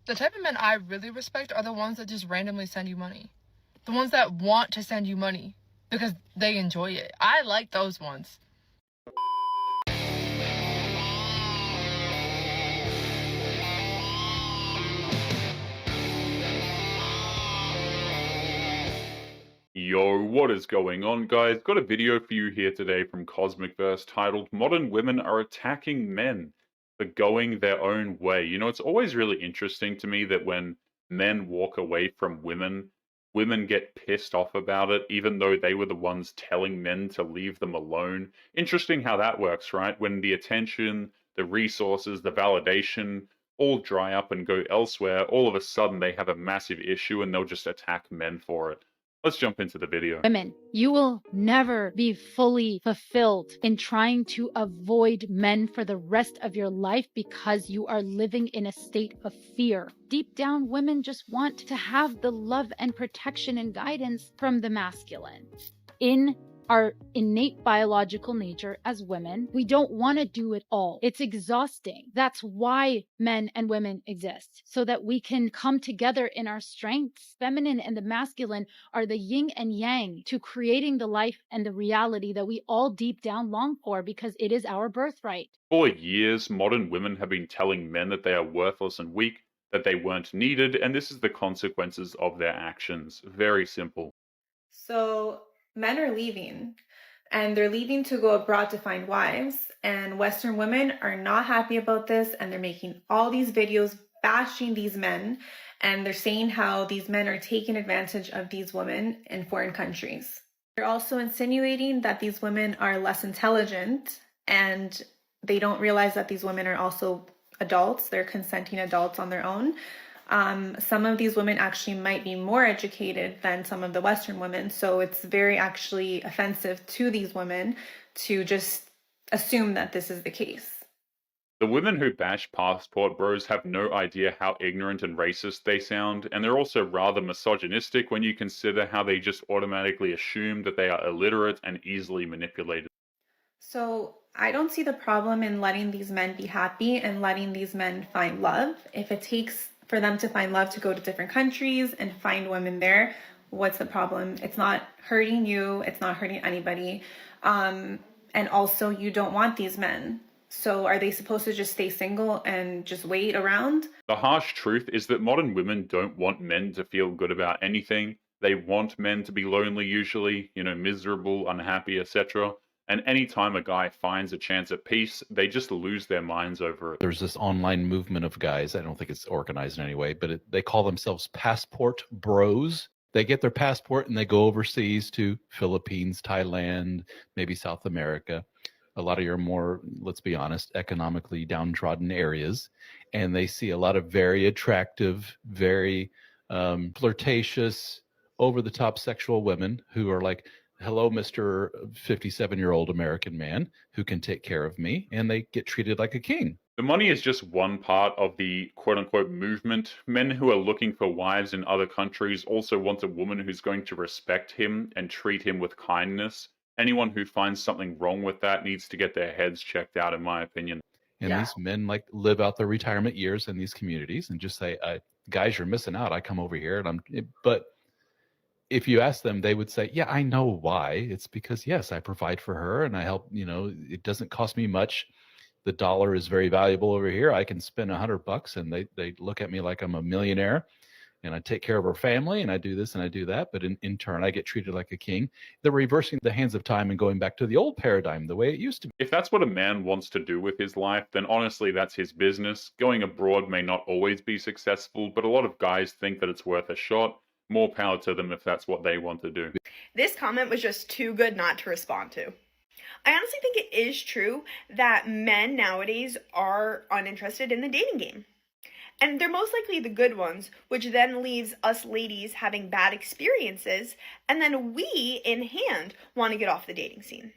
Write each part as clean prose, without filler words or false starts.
The type of men I really respect are the ones that just randomly send you money. The ones that want to send you money because they enjoy it. I like those ones. Yo, what is going on, guys? Got a video for you here today from Cosmic Verse titled Modern Women Are Attacking Men for Going Their Own Way. You know, it's always really interesting to me that when men walk away from women, women get pissed off about it, even though they were the ones telling men to leave them alone. Interesting how that works, right? When the attention, the resources, the validation all dry up and go elsewhere, all of a sudden they have a massive issue and they'll just attack men for it. Let's jump into the video. Women, you will never be fully fulfilled in trying to avoid men for the rest of your life because you are living in a state of fear. Deep down, women just want to have the love and protection and guidance from the masculine. In our innate biological nature as women, we don't want to do it all. It's exhausting. That's why men and women exist, so that we can come together in our strengths. Feminine and the masculine are the yin and yang to creating the life and the reality that we all deep down long for because it is our birthright. For years, modern women have been telling men that they are worthless and weak, that they weren't needed, and this is the consequences of their actions. Very simple. So men are leaving, and they're leaving to go abroad to find wives, and Western women are not happy about this, and they're making all these videos bashing these men, and they're saying how these men are taking advantage of these women in foreign countries. They're also insinuating that these women are less intelligent, and they don't realize that these women are also adults. They're consenting adults on their own. Some of these women actually might be more educated than some of the Western women. So it's very actually offensive to these women to just assume that this is the case. The women who bash passport bros have no idea how ignorant and racist they sound, and they're also rather misogynistic when you consider how they just automatically assume that they are illiterate and easily manipulated. So I don't see the problem in letting these men be happy and letting these men find love. If it takes for them to find love to go to different countries and find women there, what's the problem? It's not hurting you. It's not hurting anybody. And also, you don't want these men. So are they supposed to just stay single and just wait around? The harsh truth is that modern women don't want men to feel good about anything. They want men to be lonely usually, you know, miserable, unhappy, etc. And anytime a guy finds a chance at peace, they just lose their minds over it. There's this online movement of guys. I don't think it's organized in any way, but they call themselves passport bros. They get their passport and they go overseas to Philippines, Thailand, maybe South America, a lot of your more, let's be honest, economically downtrodden areas. And they see a lot of very attractive, very flirtatious, over-the-top sexual women who are like, hello, Mr. 57-year-old American man who can take care of me, and they get treated like a king. The money is just one part of the quote-unquote movement. Men who are looking for wives in other countries also want a woman who's going to respect him and treat him with kindness. Anyone who finds something wrong with that needs to get their heads checked out, in my opinion. And these men like live out their retirement years in these communities and just say, guys, you're missing out. I come over here but if you ask them, they would say, yeah, I know why. It's because, yes, I provide for her and I help, it doesn't cost me much. The dollar is very valuable over here. I can spend $100 and they look at me like I'm a millionaire, and I take care of her family and I do this and I do that. But in turn, I get treated like a king. They're reversing the hands of time and going back to the old paradigm, the way it used to be. If that's what a man wants to do with his life, then honestly, that's his business. Going abroad may not always be successful, but a lot of guys think that it's worth a shot. More power to them if that's what they want to do. This comment was just too good not to respond to. I honestly think it is true that men nowadays are uninterested in the dating game. And they're most likely the good ones, which then leaves us ladies having bad experiences, and then we, in hand, want to get off the dating scene.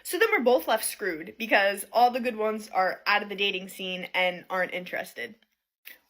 So then we're both left screwed because all the good ones are out of the dating scene and aren't interested.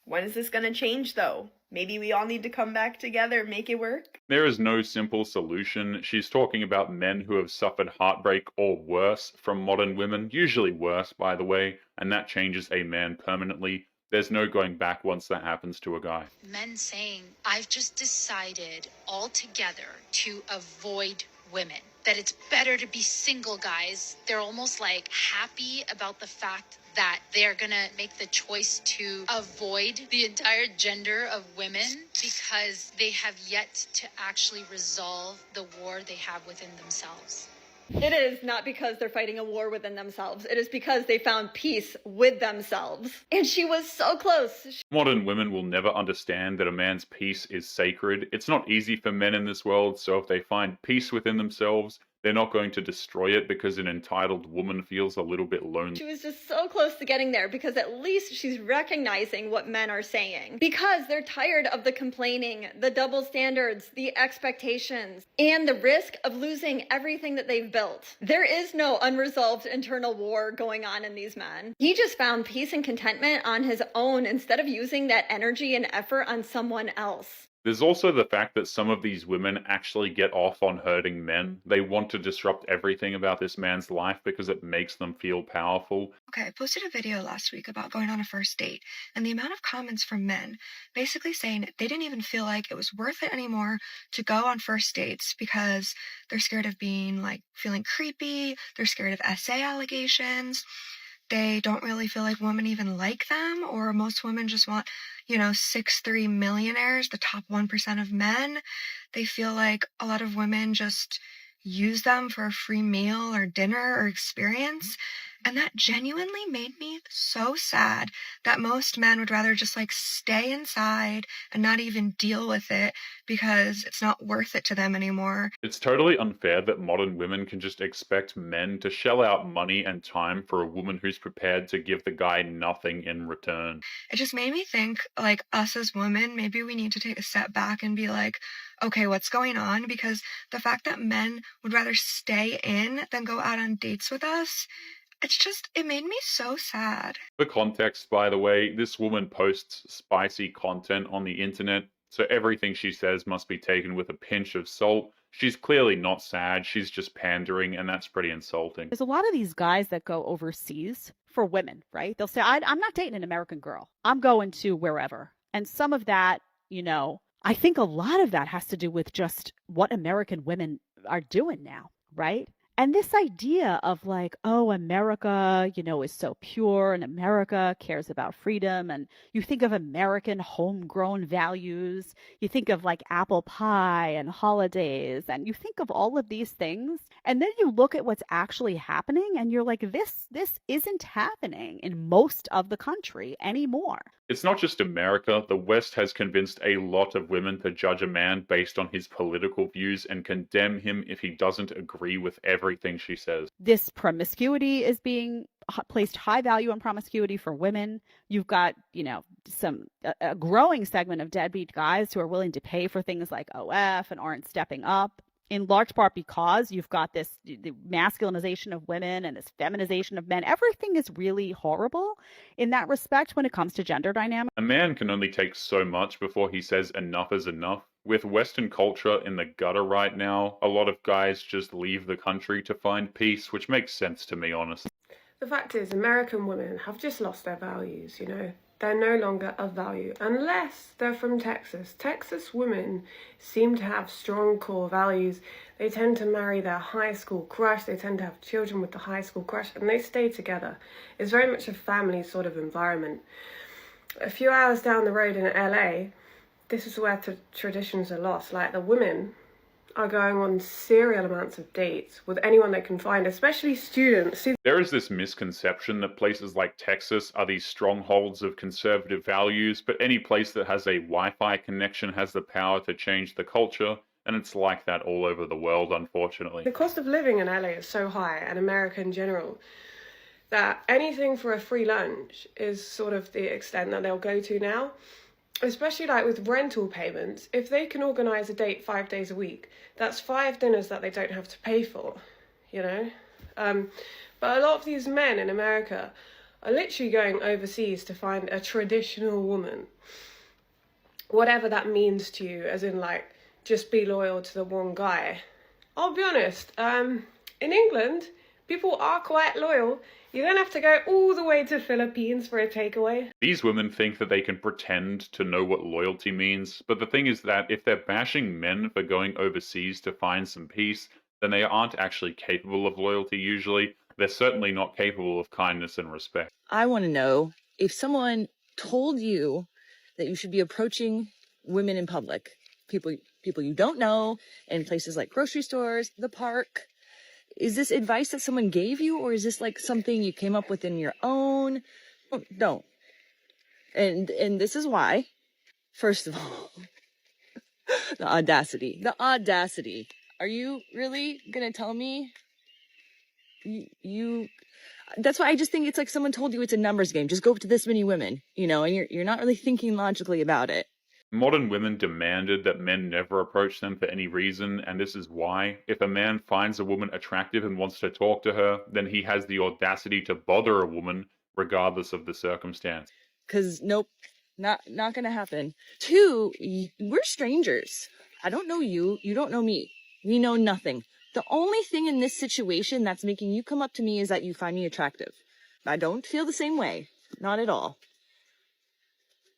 When is this going to change, though? Maybe we all need to come back together, make it work? There is no simple solution. She's talking about men who have suffered heartbreak or worse from modern women, usually worse, by the way, and that changes a man permanently. There's no going back once that happens to a guy. Men saying, I've just decided altogether to avoid women. That it's better to be single, guys. They're almost like happy about the fact that they're gonna make the choice to avoid the entire gender of women because they have yet to actually resolve the war they have within themselves. It is not because they're fighting a war within themselves. It is because they found peace with themselves. And she was so close. Modern women will never understand that a man's peace is sacred. It's not easy for men in this world, so if they find peace within themselves, they're not going to destroy it because an entitled woman feels a little bit lonely. She was just so close to getting there because at least she's recognizing what men are saying. Because they're tired of the complaining, the double standards, the expectations, and the risk of losing everything that they've built. There is no unresolved internal war going on in these men. He just found peace and contentment on his own instead of using that energy and effort on someone else. There's also the fact that some of these women actually get off on hurting men. They want to disrupt everything about this man's life because it makes them feel powerful. Okay, I posted a video last week about going on a first date, and the amount of comments from men basically saying they didn't even feel like it was worth it anymore to go on first dates because they're scared of being, feeling creepy, they're scared of SA allegations. They don't really feel like women even like them, or most women just want, 6'3" millionaires, the top 1% of men. They feel like a lot of women just use them for a free meal or dinner or experience. And that genuinely made me so sad that most men would rather just stay inside and not even deal with it because it's not worth it to them anymore. It's totally unfair that modern women can just expect men to shell out money and time for a woman who's prepared to give the guy nothing in return. It just made me think, us as women, maybe we need to take a step back and be like, okay, what's going on? Because the fact that men would rather stay in than go out on dates with us, it made me so sad. For context, by the way, this woman posts spicy content on the internet, so everything she says must be taken with a pinch of salt. She's clearly not sad, she's just pandering, and that's pretty insulting. There's a lot of these guys that go overseas for women, right? They'll say, I'm not dating an American girl. I'm going to wherever. And some of that, I think a lot of that has to do with just what American women are doing now, right? And this idea of America, is so pure and America cares about freedom. And you think of American homegrown values. You think of apple pie and holidays. And you think of all of these things. And then you look at what's actually happening and you're like, this isn't happening in most of the country anymore. It's not just America. The West has convinced a lot of women to judge a man based on his political views and condemn him if he doesn't agree with everything she says. This promiscuity is being placed high value on promiscuity for women. You've got, a growing segment of deadbeat guys who are willing to pay for things like OF and aren't stepping up. In large part because you've got the masculinization of women and this feminization of men. Everything is really horrible in that respect when it comes to gender dynamics. A man can only take so much before he says enough is enough. With Western culture in the gutter right now, a lot of guys just leave the country to find peace, which makes sense to me, honestly. The fact is, American women have just lost their values, They're no longer of value unless they're from Texas. Texas women seem to have strong core values. They tend to marry their high school crush. They tend to have children with the high school crush and they stay together. It's very much a family sort of environment. A few hours down the road in LA, this is where traditions are lost. The women are going on serial amounts of dates with anyone they can find, especially students. There is this misconception that places like Texas are these strongholds of conservative values, but any place that has a Wi-Fi connection has the power to change the culture, and it's like that all over the world, unfortunately. The cost of living in LA is so high, and America in general, that anything for a free lunch is sort of the extent that they'll go to now. Especially with rental payments, if they can organise a date 5 days a week, that's 5 dinners that they don't have to pay for, But a lot of these men in America are literally going overseas to find a traditional woman. Whatever that means to you, as in just be loyal to the one guy. I'll be honest, in England, people are quite loyal. You don't have to go all the way to Philippines for a takeaway. These women think that they can pretend to know what loyalty means, but the thing is that if they're bashing men for going overseas to find some peace, then they aren't actually capable of loyalty usually. They're certainly not capable of kindness and respect. I want to know if someone told you that you should be approaching women in public, people you don't know, in places like grocery stores, the park. Is this advice that someone gave you, or is this like something you came up with in your own? Don't. And this is why. First of all, the audacity. The audacity. Are you really gonna tell me you that's why I just think it's like someone told you it's a numbers game. Just go up to this many women, you know, and you're not really thinking logically about it. Modern women demanded that men never approach them for any reason, and this is why. If a man finds a woman attractive and wants to talk to her, then he has the audacity to bother a woman, regardless of the circumstance. Cause nope, not gonna happen. Two, we're strangers. I don't know you, you don't know me. We know nothing. The only thing in this situation that's making you come up to me is that you find me attractive. I don't feel the same way. Not at all.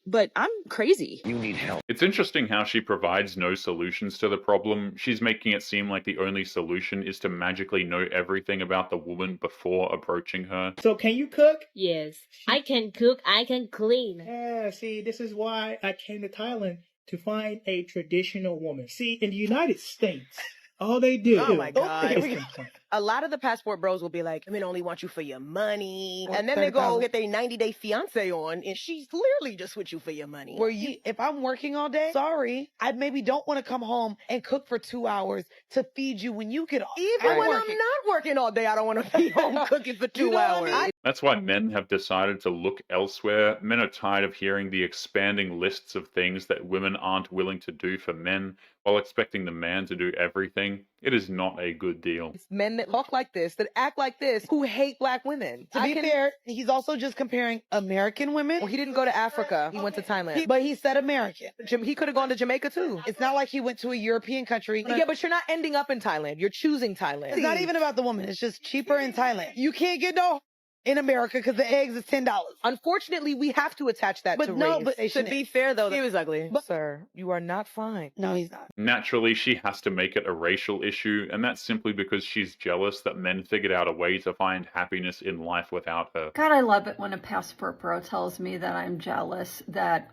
But I'm crazy. You need help. It's interesting how she provides no solutions to the problem. She's making it seem like the only solution is to magically know everything about the woman before approaching her. So can you cook? Yes, I can cook, I can clean. Yeah, see, this is why I came to Thailand, to find a traditional woman. See, in the United States, all they do Oh my God. is complain. A lot of the passport bros will be like, women only want you for your money. Or And then they go 30,000. get their 90-day fiance on, and she's clearly just with you for your money. Where you, if I'm working all day, sorry, I maybe don't want to come home and cook for 2 hours to feed you when you can. Even when I'm not working all day, I don't want to be home cooking for 2 hours. That's why men have decided to look elsewhere. Men are tired of hearing the expanding lists of things that women aren't willing to do for men, while expecting the man to do everything. It is not a good deal. It's men that talk like this, that act like this, who hate black women. To be fair, he's also just comparing American women. Well, he didn't go to Africa. He went to Thailand. But he said American. He could have gone to Jamaica too. It's not like he went to a European country. Yeah, but you're not ending up in Thailand. You're choosing Thailand. It's not even about the woman. It's just cheaper in Thailand. You can't get no in America because the eggs is $10. Unfortunately, we have to attach that to race. But to be fair though, he was ugly. But, sir, you are not fine. No, he's not. Naturally, she has to make it a racial issue, and that's simply because she's jealous that men figured out a way to find happiness in life without her. God, I love it when a passport bro tells me that I'm jealous that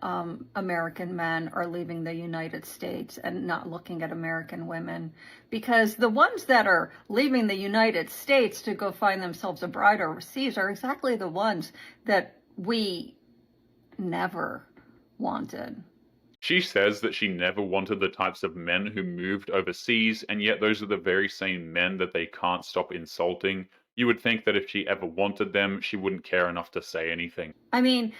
American men are leaving the United States and not looking at American women. Because the ones that are leaving the United States to go find themselves a bride overseas are exactly the ones that we never wanted. She says that she never wanted the types of men who moved overseas, and yet those are the very same men that they can't stop insulting. You would think that if she ever wanted them, she wouldn't care enough to say anything. I mean,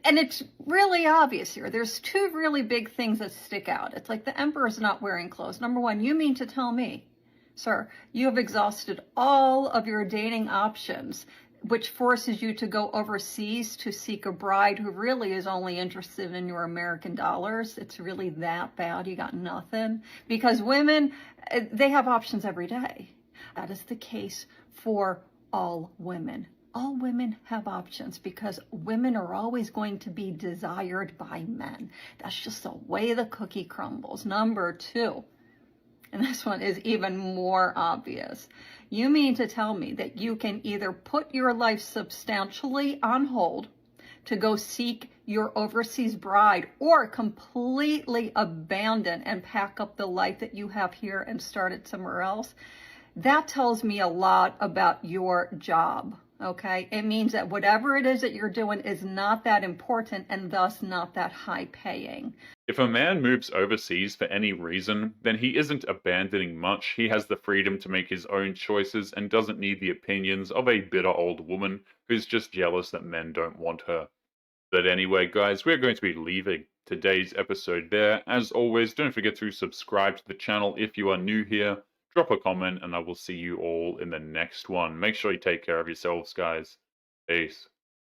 and it's really obvious here. There's two really big things that stick out. It's like the emperor's not wearing clothes. Number one, you mean to tell me, sir, you have exhausted all of your dating options, which forces you to go overseas to seek a bride who really is only interested in your American dollars. It's really that bad. You got nothing. Because women, they have options every day. That is the case for all women. All women have options because women are always going to be desired by men. That's just the way the cookie crumbles. Number two, and this one is even more obvious. You mean to tell me that you can either put your life substantially on hold to go seek your overseas bride or completely abandon and pack up the life that you have here and start it somewhere else? That tells me a lot about your job, okay? It means that whatever it is that you're doing is not that important and thus not that high paying. If a man moves overseas for any reason, then he isn't abandoning much. He has the freedom to make his own choices and doesn't need the opinions of a bitter old woman who's just jealous that men don't want her. But anyway, guys, we're going to be leaving today's episode there. As always, don't forget to subscribe to the channel if you are new here. Drop a comment, and I will see you all in the next one. Make sure you take care of yourselves, guys. Peace.